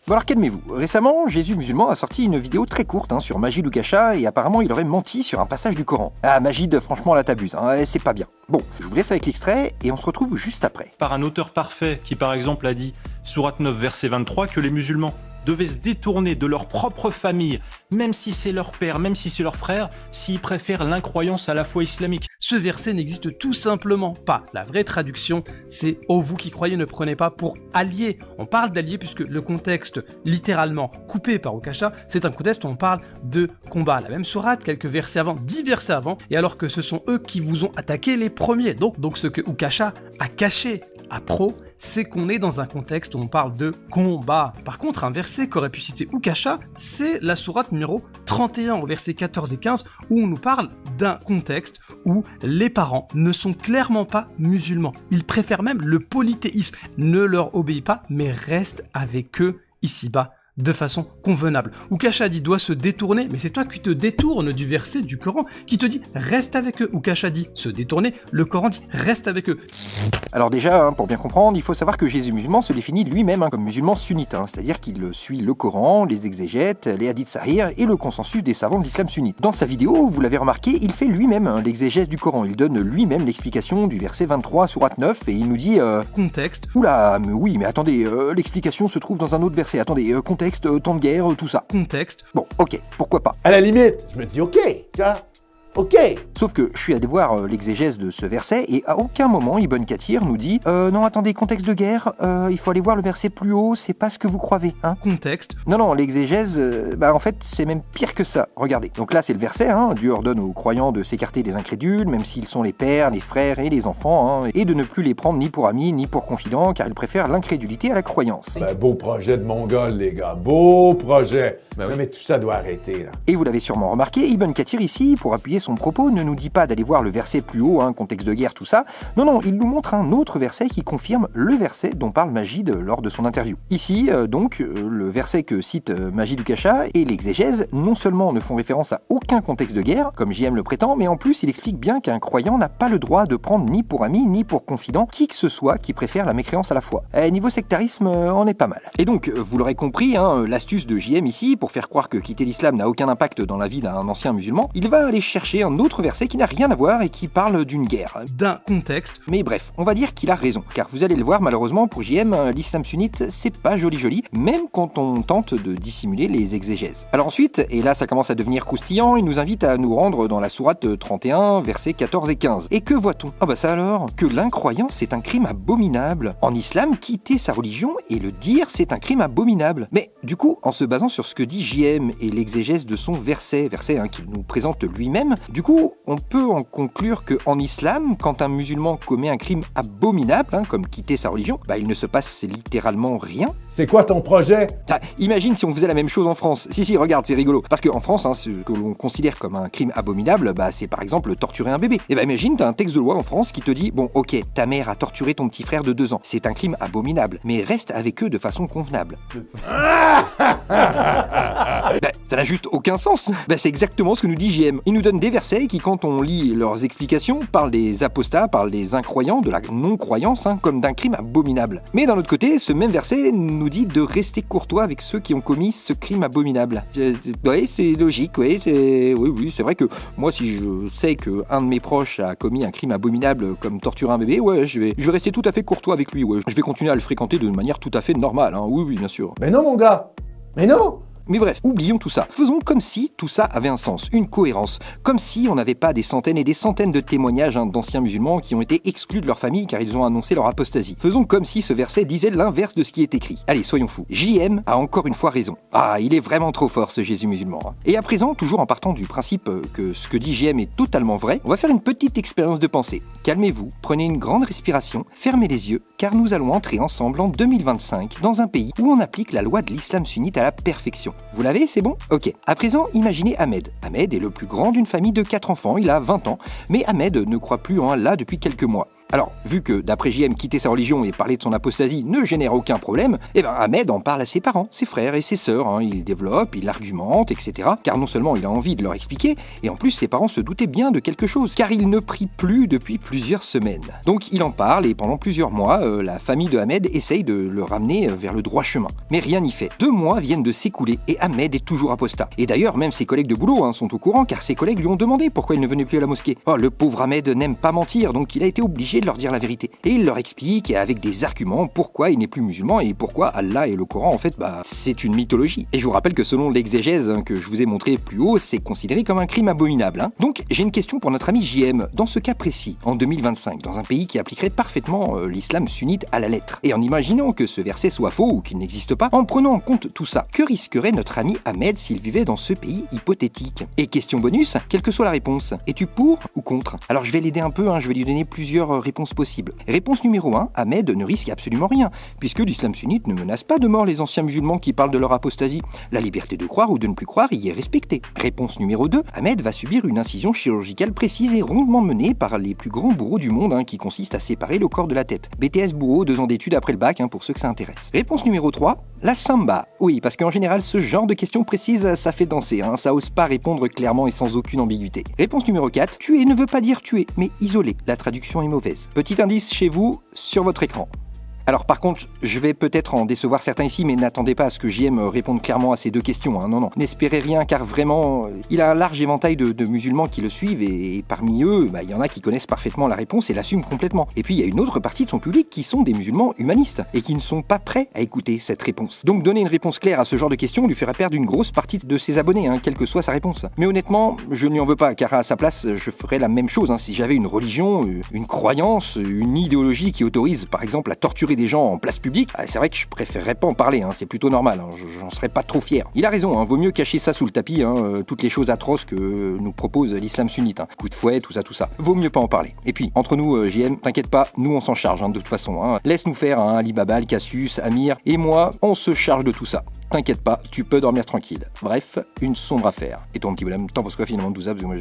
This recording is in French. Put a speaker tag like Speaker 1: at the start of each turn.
Speaker 1: Bon alors calmez-vous, récemment, Jésus musulman a sorti une vidéo très courte sur Majid Oukasha et apparemment il aurait menti sur un passage du Coran. Ah Majid, franchement là t'abuses, c'est pas bien. Bon, je vous laisse avec l'extrait et on se retrouve juste après.
Speaker 2: Par un auteur parfait qui par exemple a dit, sourate 9 verset 23, que les musulmans devaient se détourner de leur propre famille, même si c'est leur père, même si c'est leur frère, s'ils préfèrent l'incroyance à la foi islamique.
Speaker 3: Ce verset n'existe tout simplement pas. La vraie traduction, c'est « Oh vous qui croyez, ne prenez pas pour alliés ». On parle d'alliés puisque le contexte, littéralement coupé par Oukasha, c'est un contexte où on parle de combat. La même sourate, quelques versets avant, 10 versets avant, et alors que ce sont eux qui vous ont attaqué les premiers. Donc ce que Oukasha a caché à Pro, c'est qu'on est dans un contexte où on parle de combat. Par contre, un verset qu'aurait pu citer Oukasha, c'est la sourate numéro 31, au verset 14 et 15, où on nous parle d'un contexte où les parents ne sont clairement pas musulmans. Ils préfèrent même le polythéisme. Ne leur obéit pas, mais reste avec eux ici-bas de façon convenable. Oukasha dit doit se détourner, mais c'est toi qui te détournes du verset du Coran qui te dit reste avec eux. Oukasha dit se détourner, le Coran dit reste avec eux.
Speaker 1: Alors déjà, pour bien comprendre, il faut savoir que Jésus musulman se définit lui-même comme musulman sunnite, c'est-à-dire qu'il suit le Coran, les exégètes, les hadiths sahih et le consensus des savants de l'islam sunnite. Dans sa vidéo, vous l'avez remarqué, il fait lui-même l'exégèse du Coran, il donne lui-même l'explication du verset 23, sourate 9, et il nous dit
Speaker 3: contexte.
Speaker 1: Oula, mais oui, mais attendez, l'explication se trouve dans un autre verset, attendez, contexte, temps de guerre, tout ça.
Speaker 3: Contexte.
Speaker 1: Bon, ok, pourquoi pas.
Speaker 4: À la limite, je me dis ok, tu vois. Ok.
Speaker 1: Sauf que je suis allé voir l'exégèse de ce verset et à aucun moment Ibn Kathir nous dit non attendez, contexte de guerre, il faut aller voir le verset plus haut, c'est pas ce que vous croyez,
Speaker 3: Contexte.
Speaker 1: Non, l'exégèse, en fait c'est même pire que ça, regardez. Donc là c'est le verset, Dieu ordonne aux croyants de s'écarter des incrédules, même s'ils sont les pères, les frères et les enfants, et de ne plus les prendre ni pour amis ni pour confidents, car ils préfèrent l'incrédulité à la croyance.
Speaker 4: Beau projet de Mongol les gars, beau projet. Non, mais tout ça doit arrêter là.
Speaker 1: Et vous l'avez sûrement remarqué, Ibn Kathir ici, pour appuyer son propos, ne nous dit pas d'aller voir le verset plus haut, contexte de guerre, tout ça. Non, il nous montre un autre verset qui confirme le verset dont parle Majid lors de son interview. Ici, donc, le verset que cite Majid Oukasha et l'exégèse non seulement ne font référence à aucun contexte de guerre, comme JM le prétend, mais en plus il explique bien qu'un croyant n'a pas le droit de prendre ni pour ami ni pour confident qui que ce soit qui préfère la mécréance à la foi. Niveau sectarisme, on est pas mal. Et donc, vous l'aurez compris, l'astuce de JM ici, pour faire croire que quitter l'islam n'a aucun impact dans la vie d'un ancien musulman, il va aller chercher un autre verset qui n'a rien à voir et qui parle d'une guerre.
Speaker 3: D'un contexte.
Speaker 1: Mais bref, on va dire qu'il a raison, car vous allez le voir malheureusement pour JM, l'islam sunnite c'est pas joli, même quand on tente de dissimuler les exégèses. Alors ensuite, et là ça commence à devenir croustillant, il nous invite à nous rendre dans la sourate 31, versets 14 et 15. Et que voit-on? Ah bah ça alors, que l'incroyance est un crime abominable. En islam, quitter sa religion et le dire c'est un crime abominable. Mais du coup, en se basant sur ce que dit JM et l'exégèse de son verset qu'il nous présente lui-même, du coup, on peut en conclure qu'en islam, quand un musulman commet un crime abominable, comme quitter sa religion, il ne se passe littéralement rien.
Speaker 4: C'est quoi ton projet?
Speaker 1: Imagine si on faisait la même chose en France. Si, regarde, c'est rigolo. Parce qu'en France, ce que l'on considère comme un crime abominable, c'est par exemple torturer un bébé. Et imagine, t'as un texte de loi en France qui te dit, bon, ok, ta mère a torturé ton petit frère de 2 ans. C'est un crime abominable, mais reste avec eux de façon convenable. Ça n'a juste aucun sens. C'est exactement ce que nous dit JM. Il nous donne des versets qui, quand on lit leurs explications, parlent des apostats, parlent des incroyants, de la non-croyance, comme d'un crime abominable. Mais d'un autre côté, ce même verset nous dit de rester courtois avec ceux qui ont commis ce crime abominable. Oui, c'est logique, oui, c'est vrai que moi, si je sais qu'un de mes proches a commis un crime abominable comme torturer un bébé, je vais rester tout à fait courtois avec lui, je vais continuer à le fréquenter de manière tout à fait normale, oui, bien sûr.
Speaker 4: Mais non, mon gars, mais non.
Speaker 1: Mais bref, oublions tout ça. Faisons comme si tout ça avait un sens, une cohérence. Comme si on n'avait pas des centaines et des centaines de témoignages d'anciens musulmans qui ont été exclus de leur famille car ils ont annoncé leur apostasie. Faisons comme si ce verset disait l'inverse de ce qui est écrit. Allez, soyons fous. JM a encore une fois raison. Il est vraiment trop fort ce Jésus musulman. Et à présent, toujours en partant du principe que ce que dit JM est totalement vrai, on va faire une petite expérience de pensée. Calmez-vous, prenez une grande respiration, fermez les yeux, car nous allons entrer ensemble en 2025 dans un pays où on applique la loi de l'islam sunnite à la perfection. Vous l'avez, c'est bon? Ok. À présent, imaginez Ahmed. Ahmed est le plus grand d'une famille de 4 enfants, il a 20 ans, mais Ahmed ne croit plus en Allah depuis quelques mois. Alors, vu que d'après JM, quitter sa religion et parler de son apostasie ne génère aucun problème, eh ben Ahmed en parle à ses parents, ses frères et ses sœurs, hein. Il développe, il argumente, etc. Car non seulement il a envie de leur expliquer, et en plus ses parents se doutaient bien de quelque chose, car il ne prie plus depuis plusieurs semaines. Donc il en parle et pendant plusieurs mois, la famille de Ahmed essaye de le ramener vers le droit chemin. Mais rien n'y fait. 2 mois viennent de s'écouler et Ahmed est toujours apostat. Et d'ailleurs, même ses collègues de boulot sont au courant, car ses collègues lui ont demandé pourquoi il ne venait plus à la mosquée. Oh, le pauvre Ahmed n'aime pas mentir, donc il a été obligé de leur dire la vérité. Et il leur explique avec des arguments pourquoi il n'est plus musulman et pourquoi Allah et le Coran, en fait, c'est une mythologie. Et je vous rappelle que selon l'exégèse que je vous ai montré plus haut, c'est considéré comme un crime abominable. Donc j'ai une question pour notre ami JM. Dans ce cas précis, en 2025, dans un pays qui appliquerait parfaitement l'islam sunnite à la lettre, et en imaginant que ce verset soit faux ou qu'il n'existe pas, en prenant en compte tout ça, que risquerait notre ami Ahmed s'il vivait dans ce pays hypothétique? Et question bonus, quelle que soit la réponse, es-tu pour ou contre? Alors je vais l'aider un peu, je vais lui donner plusieurs réponses possibles. Réponse numéro 1, Ahmed ne risque absolument rien, puisque l'islam sunnite ne menace pas de mort les anciens musulmans qui parlent de leur apostasie. La liberté de croire ou de ne plus croire y est respectée. Réponse numéro 2, Ahmed va subir une incision chirurgicale précise et rondement menée par les plus grands bourreaux du monde, qui consiste à séparer le corps de la tête. BTS bourreau, 2 ans d'études après le bac, pour ceux que ça intéresse. Réponse numéro 3, la samba. Oui, parce qu'en général, ce genre de questions précises, ça fait danser, ça ose pas répondre clairement et sans aucune ambiguïté. Réponse numéro 4, tuer ne veut pas dire tuer, mais isoler. La traduction est mauvaise. Petit indice chez vous, sur votre écran. Alors par contre, je vais peut-être en décevoir certains ici, mais n'attendez pas à ce que JM réponde clairement à ces 2 questions. Non, n'espérez rien, car vraiment, il a un large éventail de musulmans qui le suivent, et parmi eux, il y en a qui connaissent parfaitement la réponse et l'assument complètement. Et puis il y a une autre partie de son public qui sont des musulmans humanistes, et qui ne sont pas prêts à écouter cette réponse. Donc donner une réponse claire à ce genre de questions lui ferait perdre une grosse partie de ses abonnés, quelle que soit sa réponse. Mais honnêtement, je ne lui en veux pas, car à sa place, je ferais la même chose, si j'avais une religion, une croyance, une idéologie qui autorise par exemple à torturer des gens en place publique. C'est vrai que je préférerais pas en parler, c'est plutôt normal, j'en serais pas trop fier. Il a raison, vaut mieux cacher ça sous le tapis, toutes les choses atroces que nous propose l'islam sunnite, coup de fouet, tout ça. Vaut mieux pas en parler. Et puis, entre nous, JM, t'inquiète pas, nous on s'en charge, de toute façon. Laisse-nous faire, Alibaba, Cassius, Amir, et moi, on se charge de tout ça. T'inquiète pas, tu peux dormir tranquille. Bref, une sombre affaire. Et toi, mon petit bonhomme, t'en penses quoi finalement de tout ça? Parce que moi,